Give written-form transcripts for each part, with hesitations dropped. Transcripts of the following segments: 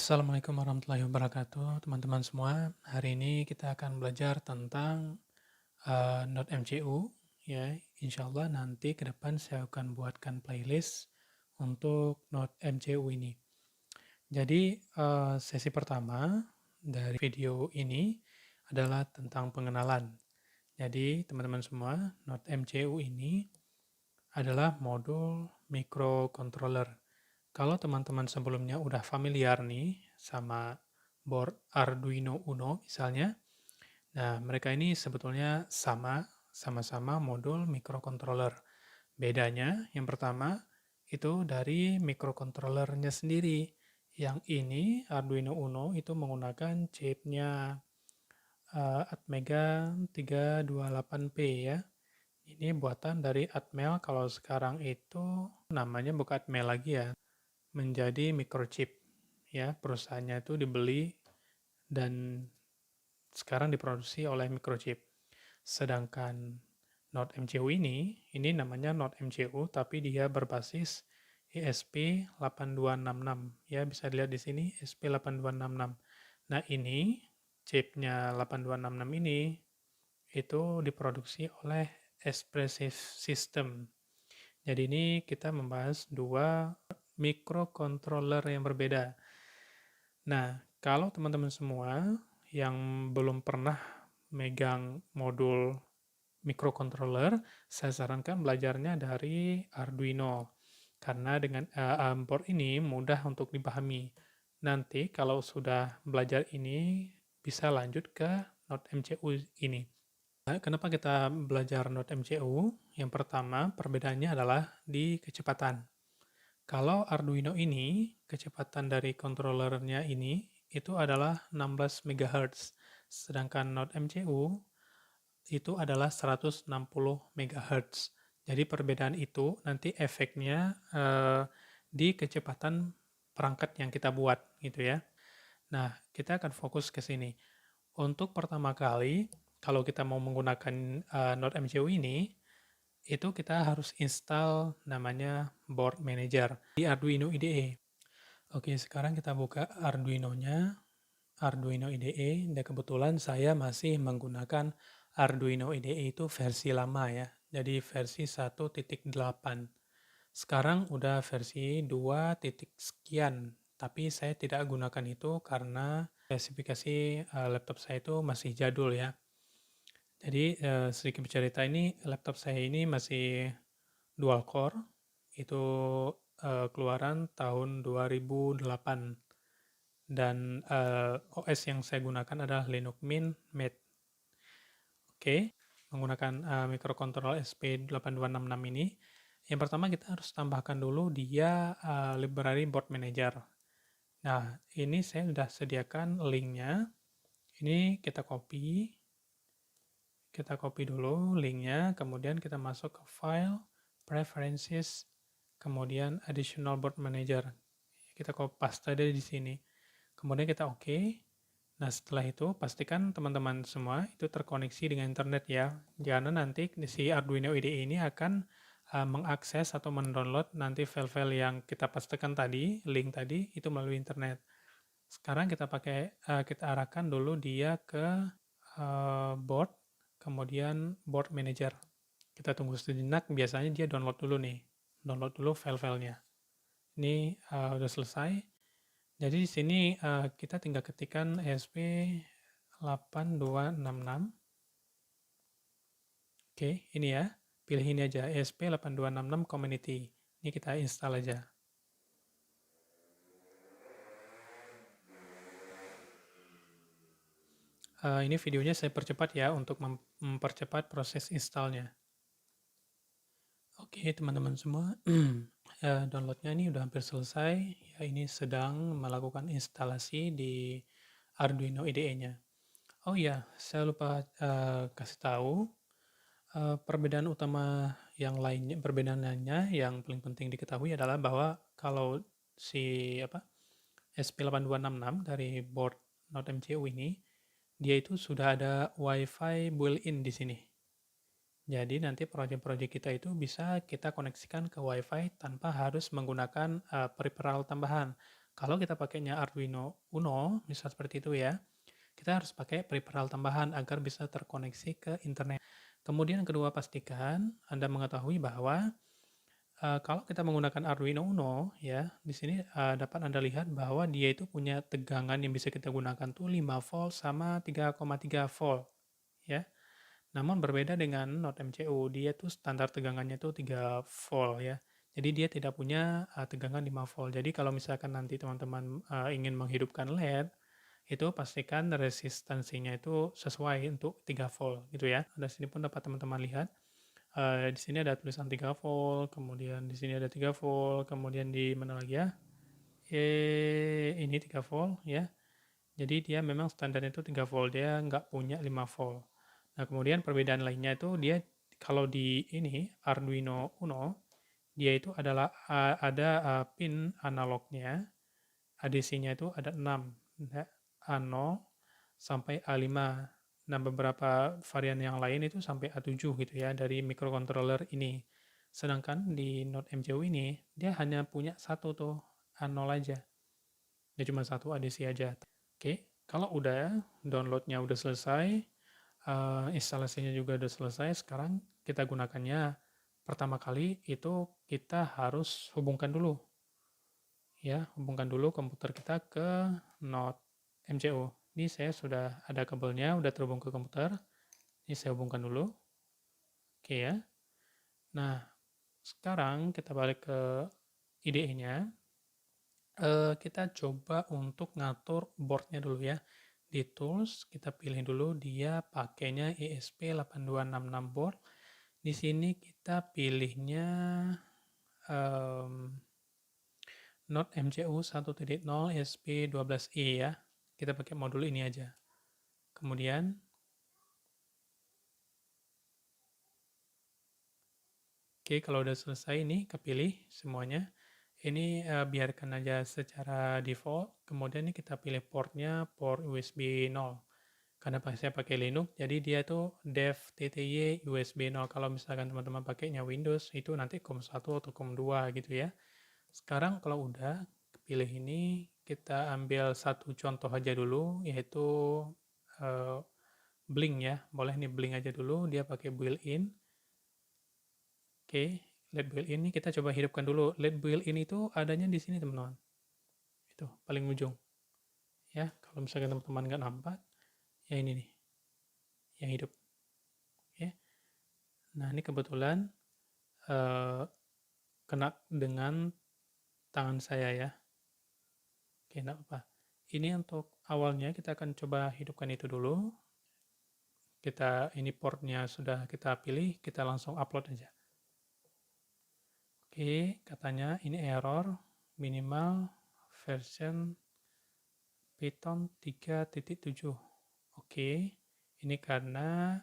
Assalamualaikum warahmatullahi wabarakatuh, teman-teman semua. Hari ini kita akan belajar tentang Node MCU. Ya, insya Allah nanti ke depan saya akan buatkan playlist untuk Node MCU ini. Jadi sesi pertama dari video ini adalah tentang pengenalan. Jadi teman-teman semua, Node MCU ini adalah modul microcontroller. Kalau teman-teman sebelumnya udah familiar nih sama board Arduino Uno misalnya, nah mereka ini sebetulnya sama-sama modul microcontroller. Bedanya yang pertama itu dari microcontrollernya sendiri. Yang ini Arduino Uno itu menggunakan chipnya Atmega 328P ya. Ini buatan dari Atmel, kalau sekarang itu namanya bukan Atmel lagi ya, menjadi microchip. Ya, perusahaannya itu dibeli dan sekarang diproduksi oleh microchip. Sedangkan Node MCU ini namanya Node MCU, tapi dia berbasis ESP8266. Ya, bisa dilihat di sini ESP8266. Nah, ini chipnya 8266 ini itu diproduksi oleh Espressif System. Jadi ini kita membahas dua microcontroller yang berbeda. Nah, kalau teman-teman semua yang belum pernah megang modul microcontroller, saya sarankan belajarnya dari Arduino. Karena dengan board ini mudah untuk dipahami. Nanti kalau sudah belajar ini, bisa lanjut ke Node MCU ini. Nah, kenapa kita belajar Node MCU? Yang pertama, perbedaannya adalah di kecepatan. Kalau Arduino ini, kecepatan dari controllernya ini, itu adalah 16 MHz. Sedangkan Node MCU itu adalah 160 MHz. Jadi perbedaan itu nanti efeknya di kecepatan perangkat yang kita buat gitu ya. Nah, kita akan fokus ke sini. Untuk pertama kali, kalau kita mau menggunakan Node MCU ini, itu kita harus install namanya board manager di Arduino IDE. Oke, sekarang kita buka Arduino-nya, Arduino IDE, dan kebetulan saya masih menggunakan Arduino IDE itu versi lama ya, jadi versi 1.8. Sekarang udah versi 2 titik sekian, tapi saya tidak gunakan itu karena spesifikasi laptop saya itu masih jadul ya. Jadi sedikit bercerita, ini laptop saya ini masih dual core, itu keluaran tahun 2008, dan OS yang saya gunakan adalah Linux Mint Mate. Oke, menggunakan microcontroller SP8266 ini, yang pertama kita harus tambahkan dulu dia library board manager. Nah, ini saya sudah sediakan linknya. Ini kita copy dulu linknya, kemudian kita masuk ke file, preferences, kemudian additional board manager. Kita paste di sini. Kemudian kita oke. Nah, setelah itu pastikan teman-teman semua itu terkoneksi dengan internet ya. Jangan nanti si Arduino IDE ini akan mengakses atau mendownload nanti file-file yang kita pastekan tadi, link tadi, itu melalui internet. Sekarang kita arahkan dulu dia ke board, kemudian board manager. Kita tunggu sejenak, biasanya dia download dulu nih. Download dulu file-filenya. Ini udah selesai. Jadi di sini kita tinggal ketikkan ESP8266. Oke, ini ya. Pilih ini aja, ESP8266 Community. Ini kita install aja. Ini videonya saya percepat ya untuk mempercepat proses installnya. Oke, teman-teman semua, downloadnya ini udah hampir selesai. Ya, ini sedang melakukan instalasi di Arduino IDE-nya. Oh iya, saya lupa kasih tahu perbedaan utama yang lainnya, perbedaan lainnya yang paling penting diketahui adalah bahwa kalau si SP8266 dari board Node MCU ini, dia itu sudah ada WiFi built-in di sini. Jadi nanti proyek-proyek kita itu bisa kita koneksikan ke WiFi tanpa harus menggunakan peripheral tambahan. Kalau kita pakainya Arduino Uno, misal seperti itu ya, kita harus pakai peripheral tambahan agar bisa terkoneksi ke internet. Kemudian yang kedua, pastikan Anda mengetahui bahwa kalau kita menggunakan Arduino Uno, ya, di sini dapat Anda lihat bahwa dia itu punya tegangan yang bisa kita gunakan tuh 5 volt sama 3,3 volt, ya. Namun berbeda dengan Node MCU, dia tuh standar tegangannya tuh 3 volt ya. Jadi dia tidak punya tegangan 5 volt. Jadi kalau misalkan nanti teman-teman ingin menghidupkan LED, itu pastikan resistansinya itu sesuai untuk 3 volt gitu ya. Di sini pun dapat teman-teman lihat. Di sini ada tulisan 3 volt, kemudian di sini ada 3 volt, kemudian di mana lagi ya? Ini 3 volt ya. Jadi dia memang standarnya itu 3 volt, dia nggak punya 5 volt. Nah, kemudian perbedaan lainnya itu dia kalau di ini Arduino Uno, dia itu adalah ada pin analognya, ADC-nya itu ada 6, ya, A0 sampai A5. Nah, beberapa varian yang lain itu sampai A7 gitu ya dari microcontroller ini. Sedangkan di Node MCU ini, dia hanya punya satu tuh, A0 aja. Dia cuma satu ADC aja. Oke, kalau udah downloadnya udah selesai, instalasinya juga udah selesai, sekarang kita gunakannya. Pertama kali itu kita harus hubungkan dulu, ya, hubungkan dulu komputer kita ke Node MCU. Ini saya sudah ada kabelnya, udah terhubung ke komputer. Ini saya hubungkan dulu. Oke ya. Nah, sekarang kita balik ke IDE-nya. Kita coba untuk ngatur boardnya dulu ya. Di tools, kita pilih dulu dia pakainya ESP8266 board. Di sini kita pilihnya Node MCU 1.0 ESP12E ya. Kita pakai modul ini aja. Kemudian, oke, kalau udah selesai ini kepilih semuanya. Ini biarkan aja secara default. Kemudian ini kita pilih portnya, port USB 0. Karena saya pakai Linux, jadi dia tuh dev TTY USB 0. Kalau misalkan teman-teman pakainya Windows, itu nanti COM1 atau COM2 gitu ya. Sekarang kalau udah pilih ini, kita ambil satu contoh aja dulu, yaitu Blink ya. Boleh nih Blink aja dulu, dia pakai built-in. Oke, LED built-in ini kita coba hidupkan dulu. LED built-in itu adanya di sini teman-teman. Itu paling ujung. Ya, kalau misalkan teman-teman nggak nampak, ya ini nih, yang hidup. Oke. Nah, ini kebetulan kena dengan tangan saya ya. Oke, enggak apa. Ini untuk awalnya kita akan coba hidupkan itu dulu. Ini portnya sudah kita pilih, kita langsung upload aja. Oke, katanya ini error minimal version Python 3.7. Oke, ini karena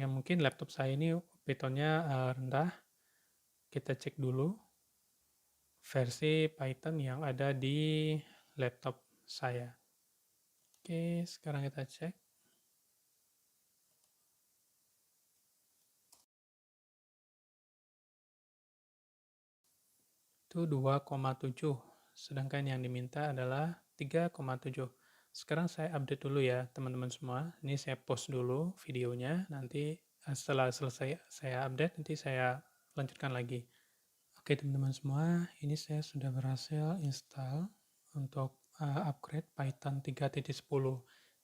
mungkin laptop saya ini Pythonnya rendah. Kita cek dulu versi Python yang ada di laptop saya. Oke, sekarang kita cek. Itu 2,7, sedangkan yang diminta adalah 3,7. Sekarang saya update dulu ya teman-teman semua. Ini saya post dulu videonya, nanti setelah selesai saya update, nanti saya lanjutkan lagi. Oke teman-teman semua, ini saya sudah berhasil install untuk upgrade Python 3.10.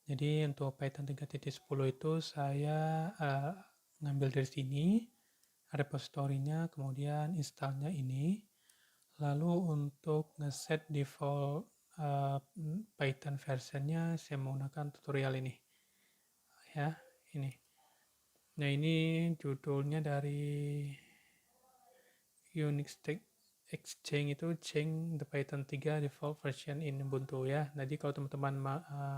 Jadi untuk Python 3.10 itu saya ngambil dari sini, repositorinya, kemudian installnya ini. Lalu untuk ngeset default Python versionnya saya menggunakan tutorial ini ya, ini. Nah, ini judulnya dari Unix Exchange itu change the Python 3 default version in Ubuntu ya. Jadi kalau teman-teman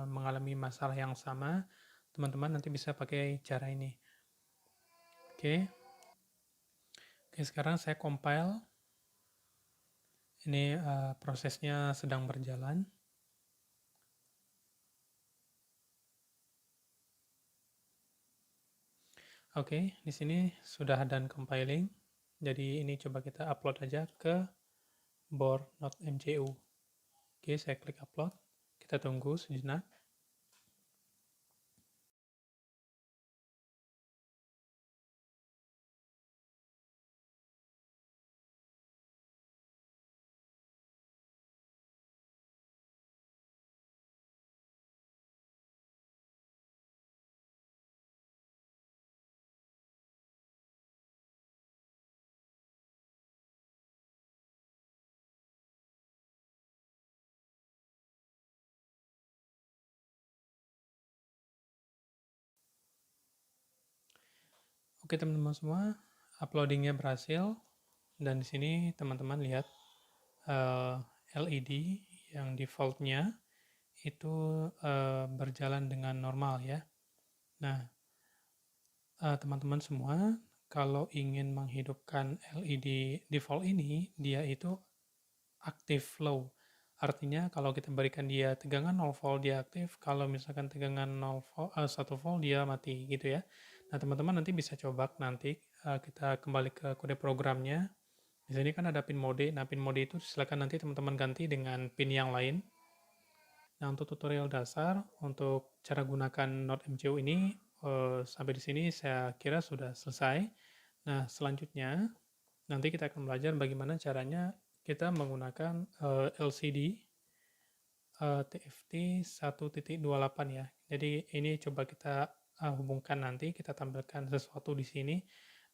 mengalami masalah yang sama, teman-teman nanti bisa pakai cara ini. Oke. Oke, sekarang saya compile. Ini prosesnya sedang berjalan. Oke, di sini sudah done compiling. Jadi ini coba kita upload aja ke board .mcu. Oke, saya klik upload. Kita tunggu sejenak. Oke teman-teman semua, uploadingnya berhasil. Dan di sini teman-teman lihat eh, LED yang defaultnya itu berjalan dengan normal ya. Nah, teman-teman semua, kalau ingin menghidupkan LED default ini, dia itu active low. Artinya kalau kita berikan dia tegangan 0 volt dia aktif, kalau misalkan tegangan 1 volt dia mati gitu ya. Nah, teman-teman nanti bisa coba nanti kita kembali ke kode programnya. Di sini kan ada pin mode. Nah, pin mode itu silakan nanti teman-teman ganti dengan pin yang lain. Nah, untuk tutorial dasar untuk cara gunakan Node MCU ini sampai di sini saya kira sudah selesai. Nah, selanjutnya nanti kita akan belajar bagaimana caranya kita menggunakan LCD TFT 1.28 ya. Jadi ini coba kita hubungkan nanti, kita tampilkan sesuatu di sini.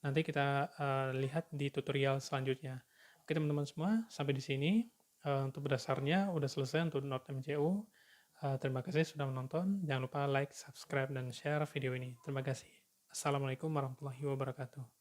Nanti kita lihat di tutorial selanjutnya. Oke teman-teman semua, sampai di sini. Untuk berdasarnya udah selesai untuk Node MCU. Terima kasih sudah menonton. Jangan lupa like, subscribe, dan share video ini. Terima kasih. Assalamualaikum warahmatullahi wabarakatuh.